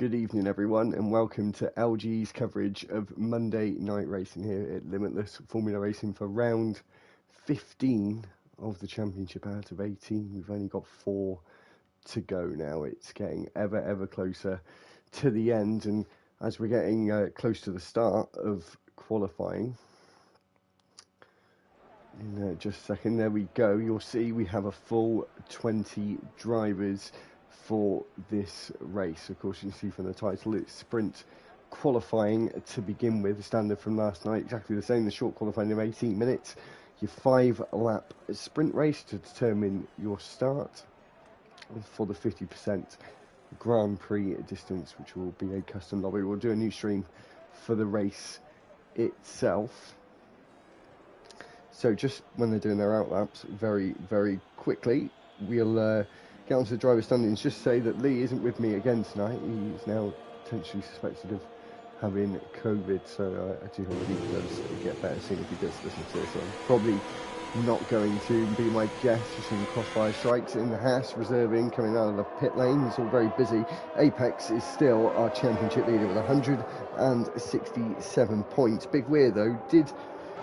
Good evening everyone and welcome to LGE's coverage of Monday night racing here at Limitless Formula Racing for round 15 of the championship out of 18. We've only got 4 to go now. It's getting ever closer to the end, and as we're getting close to the start of qualifying, in just a second, there we go, you'll see we have a full 20 drivers for this race. Of course, you can see from the title it's sprint qualifying to begin with, the standard from last night, exactly the same, the short qualifying of 18 minutes, your 5-lap sprint race to determine your start for the 50% Grand Prix distance, which will be a custom lobby. We'll do a new stream for the race itself. So just when they're doing their outlaps, very quickly, we'll get onto the driver standings. Just say that Lee isn't with me again tonight. He's now potentially suspected of having COVID, so I do hope he does get better soon if he does listen to this. So I'm probably not going to be my guest. Just in crossfire strikes in the Haas, reserving, coming out of the pit lane. It's all very busy. Apex is still our championship leader with 167 points. Big Weir, though, did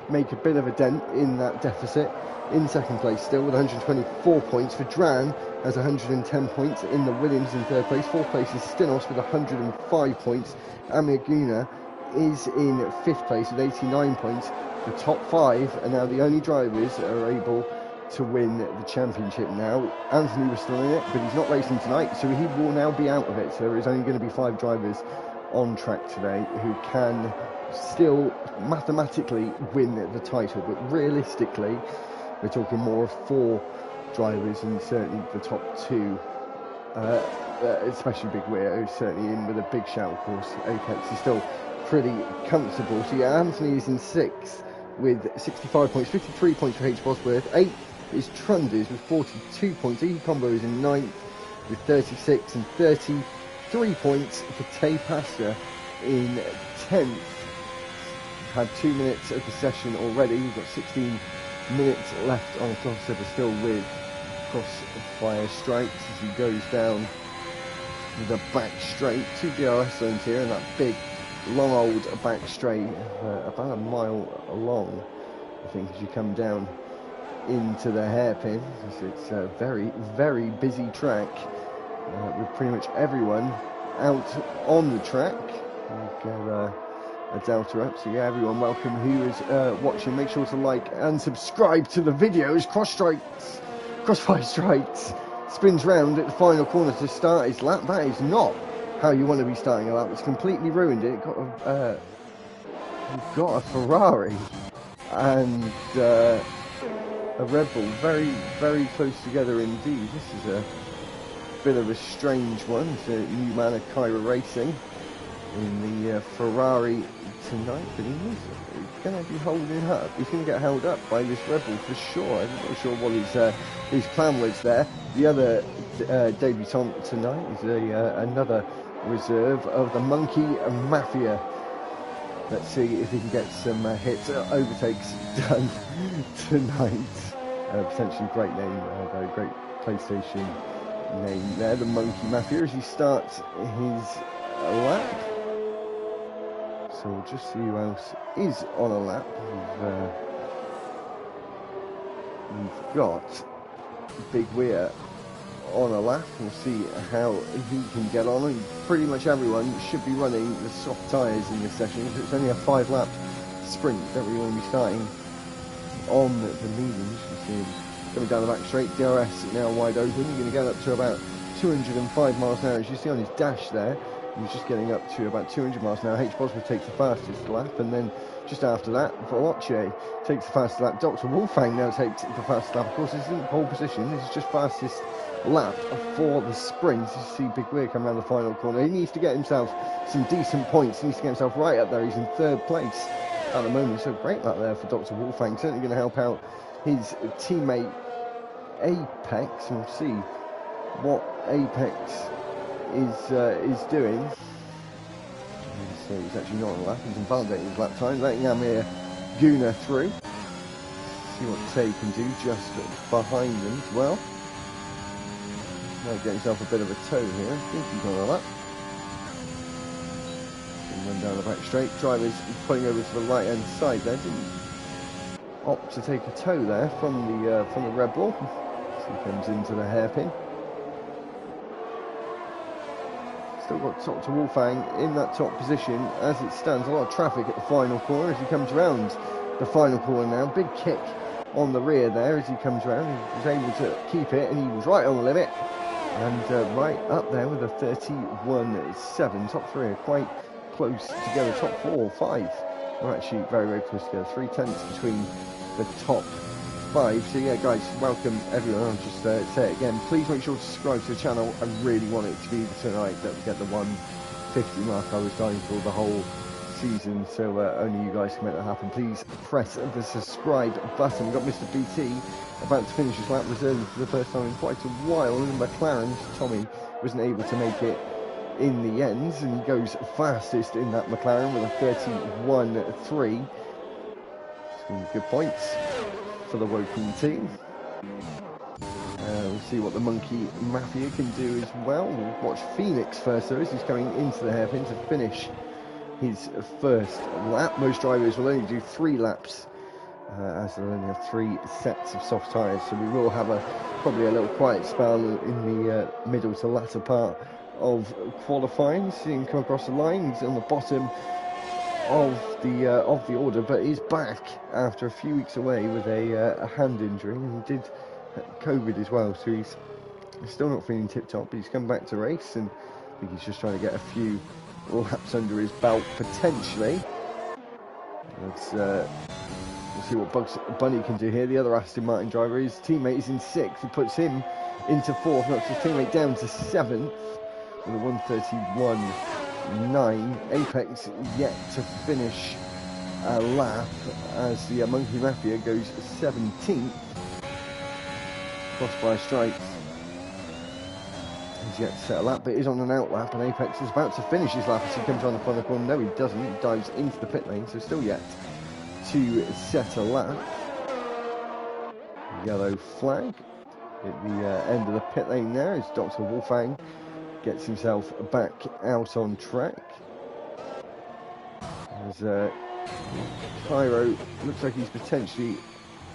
make a bit of a dent in that deficit. In second place still with 124 points. Vedran has 110 points in the Williams in third place. Fourth place is Stinos with 105 points. Amaguna is in fifth place with 89 points. The top 5 are now the only drivers that are able to win the championship now. Anthony was still in it, but he's not racing tonight, so he will now be out of it. So there is only going to be 5 drivers on track today who can still mathematically win the title, but realistically we're talking more of 4 drivers, and certainly the top 2, especially Big Weir, who's certainly in with a big shout. Of course, Apex is still pretty comfortable. So yeah, Anthony is in 6th with 65 points, 53 points for H. Bosworth. 8th is Trunders with 42 points. E Combo is in 9th with 36, and 33 points for Tay Pasha in 10th. We've had 2 minutes of the session already. We've got 16 minutes left on the clock, so we're still with crossfire strikes as he goes down the back straight. 2 DRS zones here, and that big long old back straight, about a mile long, I think, as you come down into the hairpin. It's a very busy track with pretty much everyone out on the track. We've got a Delta up, so yeah, everyone welcome who is watching. Make sure to like and subscribe to the videos. Crossfire strikes spins round at the final corner to start his lap. That is not how you want to be starting a lap. It's completely ruined it. Got a Ferrari and a Red Bull very close together indeed. This is a bit of a strange one. It's a new man of Kyra Racing in the Ferrari tonight, but he's going to be holding up. He's going to get held up by this Red Bull for sure. I'm not sure what his plan was there. The other debutant tonight is another reserve of the Monkey Mafia. Let's see if he can get some hits, overtakes done tonight. Potentially great name, very great PlayStation name there, the Monkey Mafia, as he starts his lap. So we'll just see who else is on a lap. We've got Big Weir on a lap. We'll see how he can get on. And pretty much everyone should be running the soft tyres in this session. It's only a 5-lap sprint. Don't really want to be starting on the mediums. You see him coming down the back straight. DRS now wide open. You're going to get up to about 205 miles an hour. As you see on his dash there, he's just getting up to about 200 miles an hour. H. Bosworth takes the fastest lap, and then just after that, Veloce takes the fastest lap. Dr. Wolfang now takes the fastest lap. Of course, this isn't pole position. This is just fastest lap for the sprint. You see Big Weir come around the final corner. He needs to get himself some decent points. He needs to get himself right up there. He's in 3rd place at the moment. So great lap there for Dr. Wolfang. Certainly going to help out his teammate Apex. And we'll see what Apex is doing. So he's actually not on the lap. He's invalidating his lap time, letting Amir Guna through. See what Tay can do just behind him as well. Might get himself a bit of a toe here. I think he's on a lap. run down the back straight. Drivers pulling over to the right hand side there. Didn't opt to take a toe there from the Red Bull. So he comes into the hairpin. Still got Dr. Wolfgang in that top position as it stands. A lot of traffic at the final corner as he comes round the final corner now. Big kick on the rear there as he comes round. He was able to keep it, and he was right on the limit. And right up there with a 31.7. Top three are quite close together. Top 4 or 5 are actually very, very close together. 3/10 between the top 5. So yeah, guys, welcome everyone. I'll just say it again. Please make sure to subscribe to the channel. I really want it to be tonight that we get the 150 mark I was dying for the whole season. So only you guys can make that happen. Please press the subscribe button. We've got Mr. BT about to finish his lap, reserving for the first time in quite a while. And McLaren, Tommy, wasn't able to make it in the end, and he goes fastest in that McLaren with a 31.3. Some good points for the Woking team. We'll see what the Monkey Mafia can do as well. We'll watch Phoenix first though, as he's coming into the hairpin to finish his first lap. Most drivers will only do 3 laps as they'll only have 3 sets of soft tyres, so we will have probably a little quiet spell in the middle to latter part of qualifying. See him come across the line. He's on the bottom of the order, but he's back after a few weeks away with a hand injury, and he did COVID as well, so he's still not feeling tip top, but he's come back to race, and I think he's just trying to get a few laps under his belt potentially. We'll see what Bugs Bunny can do here. The other Aston Martin driver, his teammate is in 6th. It puts him into 4th, knocks his teammate down to 7th with a 1:31.9. Apex yet to finish a lap as the Monkey Mafia goes 17th. Crossed by stripes. He's yet to set a lap, but is on an out lap, and Apex is about to finish his lap as he comes around the final corner. No, he doesn't. He dives into the pit lane, so still yet to set a lap. Yellow flag at the end of the pit lane there as Dr. Wolfgang gets himself back out on track. As Cairo looks like he's potentially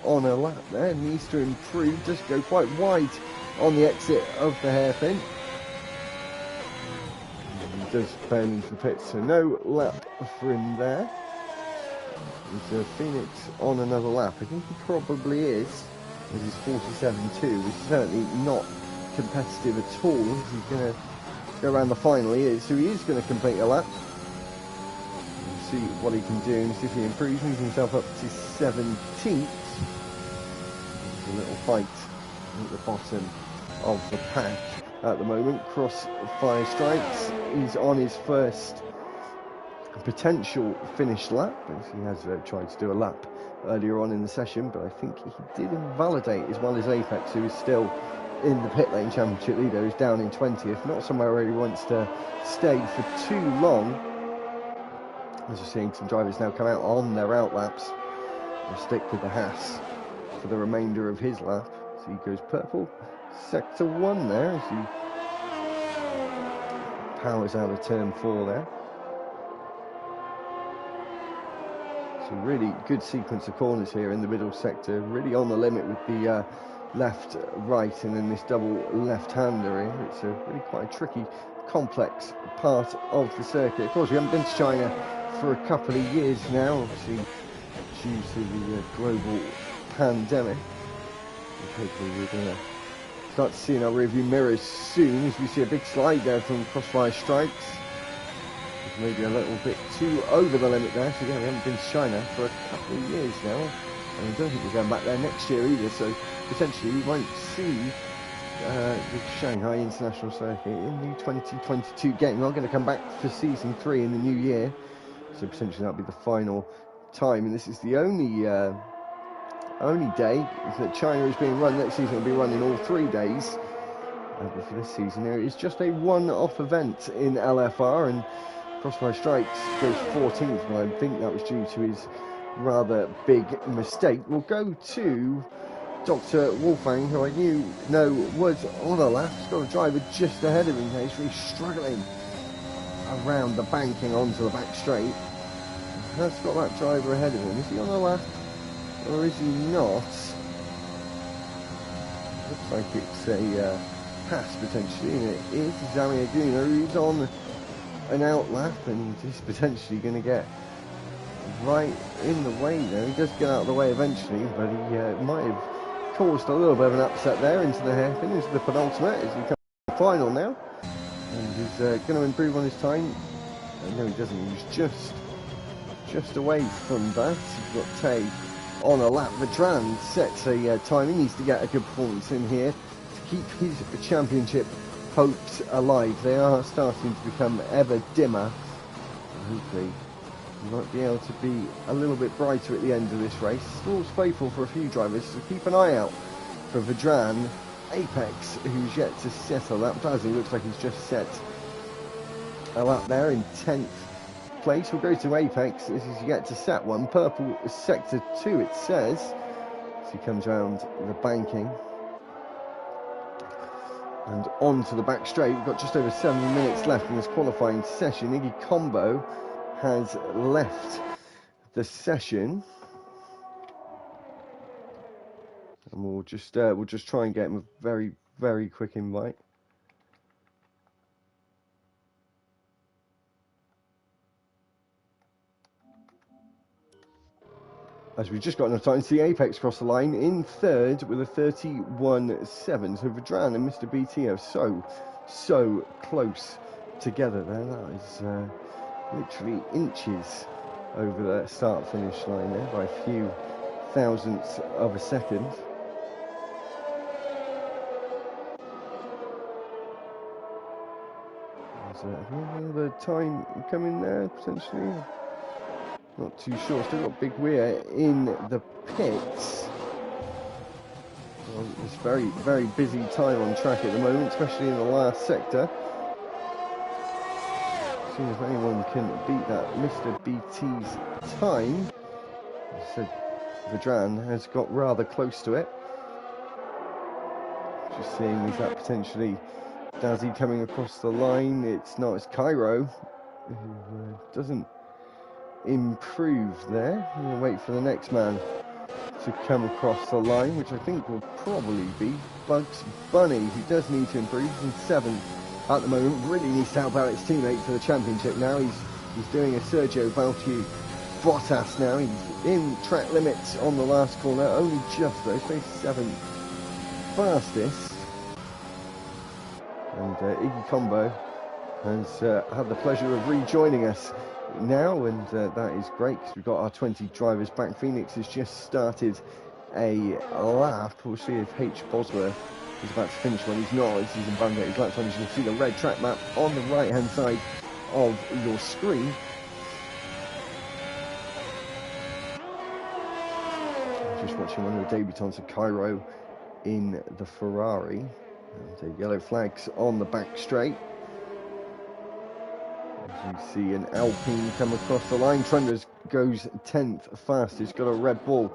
on a lap there, needs to improve, does go quite wide on the exit of the hairpin. He does burn into the pits, so no lap for him there. Is Phoenix on another lap? I think he probably is, as he's 47.2, which is certainly not competitive at all. He's going to go around the final, he is, so he is going to complete a lap. We'll see what he can do and see if he improves, moves himself up to 17th. There's a little fight at the bottom of the pack at the moment. Crossfire Strikes is on his first potential finish lap, as he has tried to do a lap earlier on in the session, but I think he did invalidate as well as Apex, who is still in the pit lane championship leader, who's down in 20th, not somewhere where he wants to stay for too long. As you're seeing some drivers now come out on their out laps and stick with the Haas for the remainder of his lap. So he goes purple, sector 1 there, as he powers out of turn 4 there. So really good sequence of corners here in the middle sector, really on the limit with the left, right, and then this double left-hander here. It's a really quite a tricky, complex part of the circuit. Of course, we haven't been to China for a couple of years now, obviously due to the global pandemic. Hopefully we're going to start to see in our rearview mirrors soon, as we see a big slide there from Crossfire Strikes. Maybe a little bit too over the limit there, so yeah, we haven't been to China for a couple of years now, and I don't think we're going back there next year either, so potentially we won't see the Shanghai International Circuit in the 2022 game. We're going to come back for Season 3 in the new year, so potentially that'll be the final time, and this is the only day that China is being run. Next season will be running all 3 days, but for this season there is just a one-off event in LFR, and Crossfire Strikes goes 14th, but I think that was due to his rather big mistake. We'll go to Dr. Wolfgang, who I know was on a lap. He's got a driver just ahead of him. He's really struggling around the banking onto the back straight. Has got that driver ahead of him. Is he on the left or is he not? Looks like it's a pass potentially, and it is Zamiaguna who's on an out lap and he's potentially going to get right in the way there. He does get out of the way eventually, but he might have caused a little bit of an upset there into the hairpin, into the penultimate as we come to the final now. And he's going to improve on his time. No, he doesn't. He's just away from that. He's got Tay on a lap. Vedran sets a time. He needs to get a good performance in here to keep his championship hopes alive. They are starting to become ever dimmer. Hopefully he might be able to be a little bit brighter at the end of this race. Still faithful for a few drivers, so keep an eye out for Vedran. Apex, who's yet to set a lap. Dazzy looks like he's just set a lap there in 10th place. We'll go to Apex as he's yet to set one. Purple sector 2 it says, as he comes around the banking and onto the back straight. We've got just over 7 minutes left in this qualifying session. Iggy Combo has left the session, and we'll just try and get him a very quick invite. As we've just got enough time to see Apex cross the line in third with a 31.7. So Vedran and Mr. BT are so close together there. That is literally inches over the start finish line there by a few thousandths of a second. Is another time coming there potentially? Not too sure. Still got Big Weir in the pits. Well, it's very busy time on track at the moment, especially in the last sector. Seeing if anyone can beat that Mr. BT's time. As I said, Vedran has got rather close to it. Just seeing, is that potentially Dazzy coming across the line? It's not. It's Cairo who doesn't improve there. I'm going to wait for the next man to come across the line, which I think will probably be Bugs Bunny, who does need to improve. He's in 7th at the moment. Really needs to help out his teammate for the championship now. He's doing a Sergio Valtiu Bottas now. He's in track limits on the last corner, only just though. So he's 7th fastest. And Iggy Combo has had the pleasure of rejoining us now, and that is great because we've got our 20 drivers back. Phoenix has just started a lap. We'll see if H. Bosworth is about to finish one. He's not. He's in Bungate. His lap time. You can see the red track map on the right hand side of your screen. Just watching one of the debutants of Cairo in the Ferrari. And the yellow flags on the back straight. As you see an Alpine come across the line. Trunders goes 10th fastest. Got a Red Bull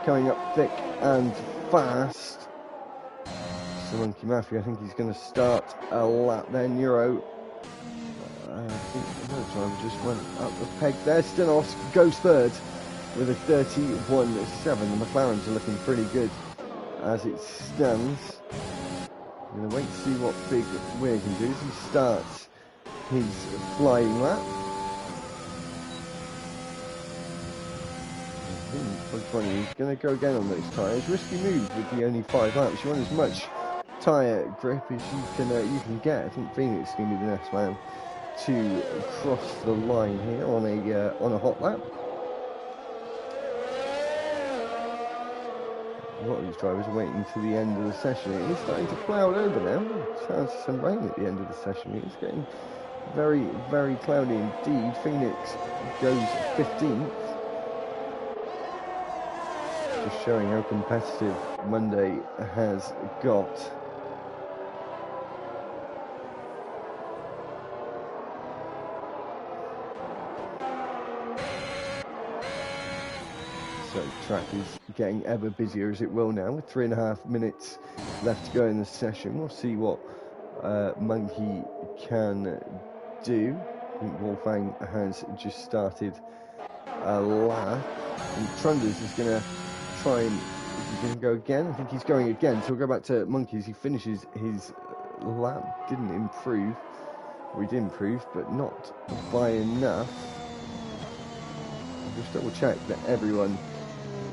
coming up thick and fast. Monkey Mafia, I think he's going to start a lap there. Neuro, I think another driver just went up the peg there. Stenos goes third with a 31.7. The McLarens are looking pretty good as it stands. I'm going to wait to see what Big Weir can do as he starts his flying lap. He's going to go again on those tyres. Risky move with the only 5 laps. You want as much tyre grip as you can get. I think Phoenix is going to be the next man to cross the line here on a hot lap. A lot of these drivers are waiting to the end of the session. It is starting to cloud over now. Chance of some rain at the end of the session. It's getting very cloudy indeed. Phoenix goes 15th. Just showing how competitive Monday has got. So track is getting ever busier as it will now, with 3.5 minutes left to go in the session. We'll see what Monkey can do. think Wolfgang has just started a lap, and Trunders is going to try and, is he going to go again? I think he's going again, so we'll go back to Monkeys. He finishes his lap, didn't improve, or he did improve, but not by enough. I'll just double check that everyone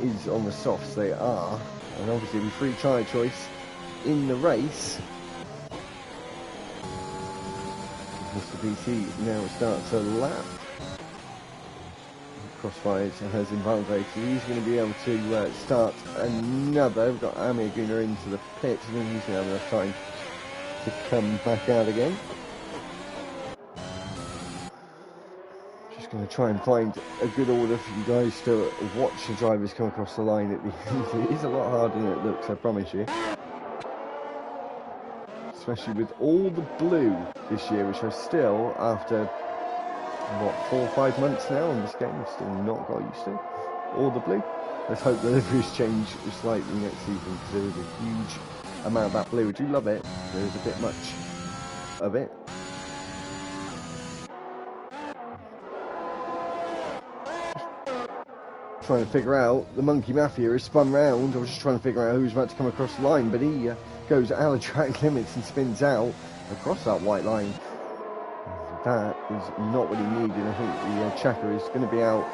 is on the softs. They are, and obviously with free tyre choice in the race, Mr. BT now starts a lap. Crossfire has invalidated. He's going to be able to start another. We've got Amir Gunnar into the pit. I think he's going to have enough time to come back out again. Just going to try and find a good order for you guys to watch the drivers come across the line at the end. It is a lot harder than it looks, I promise you. Especially with all the blue this year, which are still, after, what, 4 or 5 months now on this game, I've still not got used to all the blue. Let's hope the liveries change slightly next season, because there is a huge amount of that blue. I do love it, there is a bit much of it. Just trying to figure out, the Monkey Mafia is spun round. I was just trying to figure out who's about to come across the line, but he goes out of track limits and spins out across that white line. That is not what he needed. I think the checker is going to be out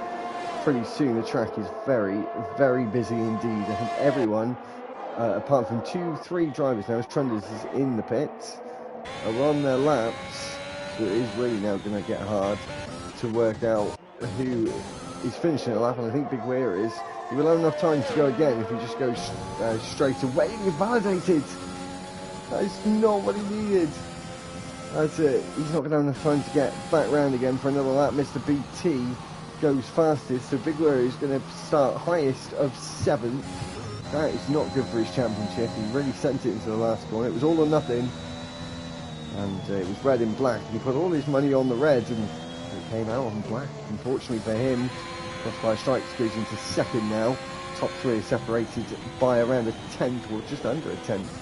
pretty soon. The track is very, very busy indeed. I think everyone, apart from 2-3 drivers now, as Trunders is in the pits, are on their laps. So it is really now going to get hard to work out who is finishing a lap. And I think Big Weir is. He will have enough time to go again if he just goes straight away. Invalidated. That is not what he needed. That's it. He's not going to have enough time to get back round again for another lap. Mr. BT goes fastest, so Big Weir is going to start highest of 7th. That is not good for his championship. He really sent it into the last corner. It was all or nothing, and it was red and black. He put all his money on the red, and it came out on black. Unfortunately for him, Crossfire Strikes goes into 2nd now. Top 3 are separated by around a 10th, or just under a 10th.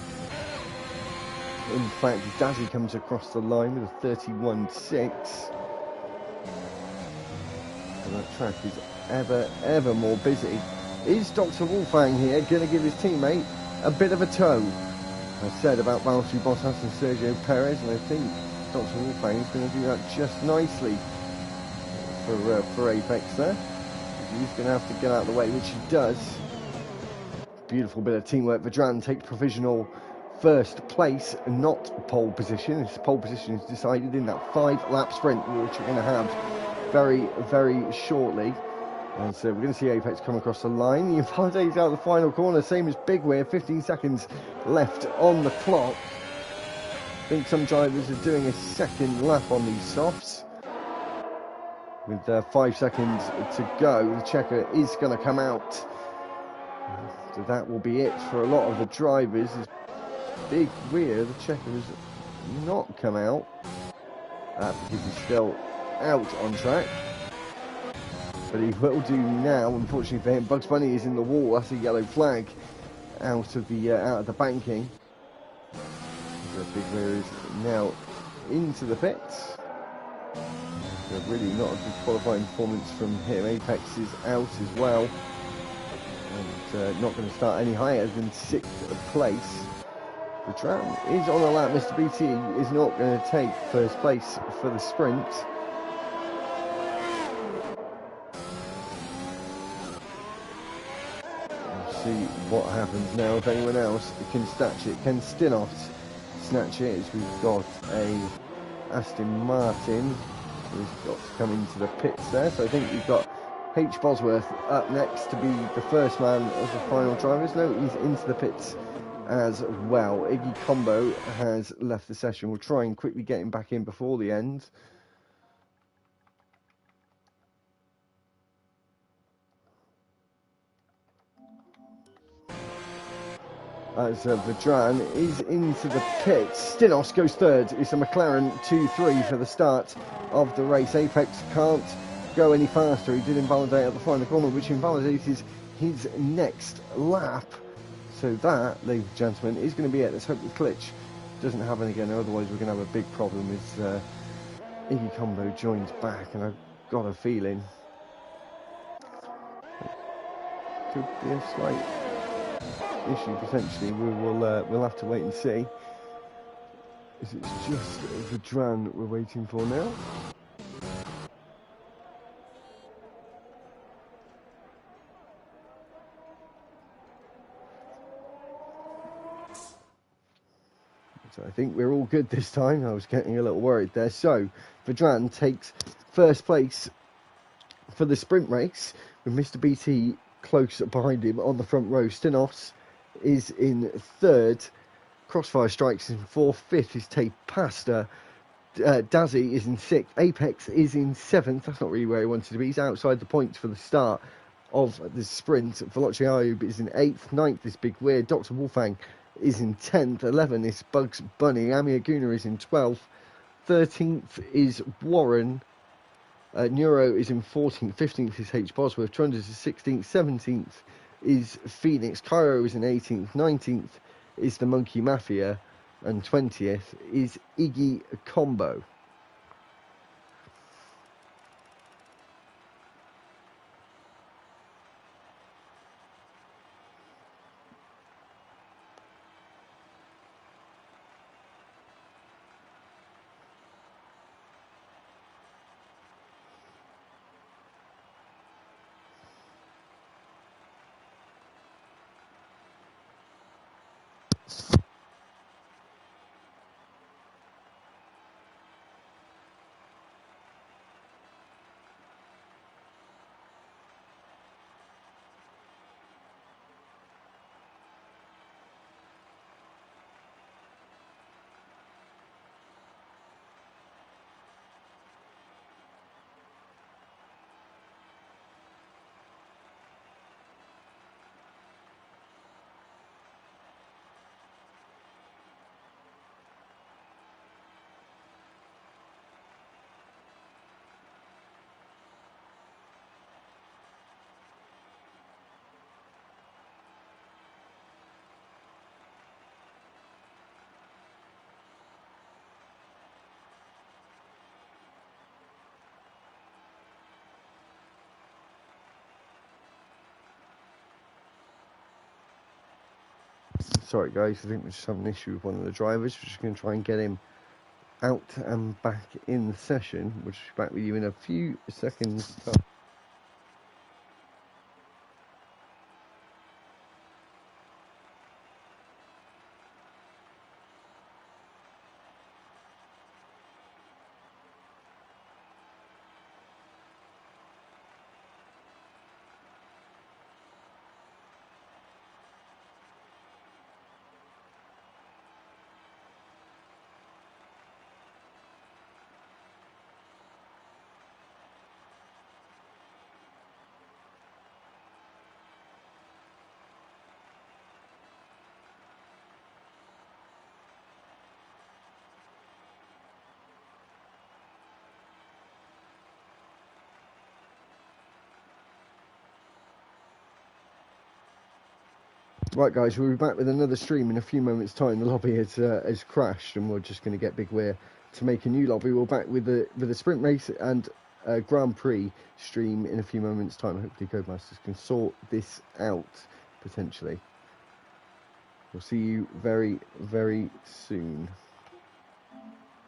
In fact, Dazzy comes across the line with a 31.6. And that track is ever more busy. Is Dr. Wolfgang here going to give his teammate a bit of a tow? I said about Valtteri Bottas and Sergio Perez, and I think Dr. Wolfgang is going to do that just nicely for Apex there. He's going to have to get out of the way, which he does. Beautiful bit of teamwork. Vedran takes provisional first place, not pole position. His pole position is decided in that 5-lap sprint, which we're going to have very, very shortly. And so we're going to see Apex come across the line. He invalidates out the final corner, same as Big Weir. 15 seconds left on the clock. I think some drivers are doing a 2nd lap on these softs. With 5 seconds to go, the checker is going to come out. So that will be it for a lot of the drivers. Big Weir, the checker has not come out because he's still out on track, but he will do now. Unfortunately for him, Bugs Bunny is in the wall. That's a yellow flag out of the banking. So Big Weir is now into the pits. So really not a good qualifying performance from him. Apex is out as well, and not going to start any higher than 6th place. The tram is on a lap. Mr. BT is not going to take first place for the sprint. We'll see what happens now. If anyone else can snatch it, can Stinos snatch it? As we've got a Aston Martin who's got to come into the pits there. So I think we've got H. Bosworth up next to be the first man of the final drivers. No, he's into the pits as well. Iggy Combo has left the session. We'll try and quickly get him back in before the end. As Vedran is into the pits. Stinos goes 3rd. It's a McLaren 2-3 for the start of the race. Apex can't go any faster. He did invalidate at the final corner, which invalidated his next lap. So that, ladies and gentlemen, is going to be it. Let's hope the glitch doesn't happen again, otherwise we're going to have a big problem with Iggy Combo joins back, and I've got a feeling could be a slight issue potentially. We'll have to wait and see. It's just Vedran we're waiting for now. So I think we're all good this time. I was getting a little worried there. So Vedran takes first place for the sprint race, with Mr. BT close behind him on the front row. Stinos is in third. Crossfire Strikes in fourth. Fifth is Tape Pasta. Dazzy is in sixth. Apex is in seventh. That's not really where he wanted to be. He's outside the points for the start of the sprint. Veloci Ayub is in eighth. Ninth is Big Weird. Dr. Wolfang is in 10th. 11 is Bugs Bunny. Ami Aguna is in 12th. 13th is Warren. Neuro is in 14th. 15th is H. Bosworth. Trunders is 16th. 17th is Phoenix. Cairo is in 18th. 19th is the Monkey Mafia. And 20th is Iggy Combo. Sorry guys, I think we're just having an issue with one of the drivers. We're just going to try and get him out and back in the session. We'll just be back with you in a few seconds. Right guys, we'll be back with another stream in a few moments time. The lobby has crashed, and we're just going to get Big Weir to make a new lobby. We're back with a sprint race and a Grand Prix stream in a few moments time. Hopefully Codemasters can sort this out potentially. We'll see you very, very soon.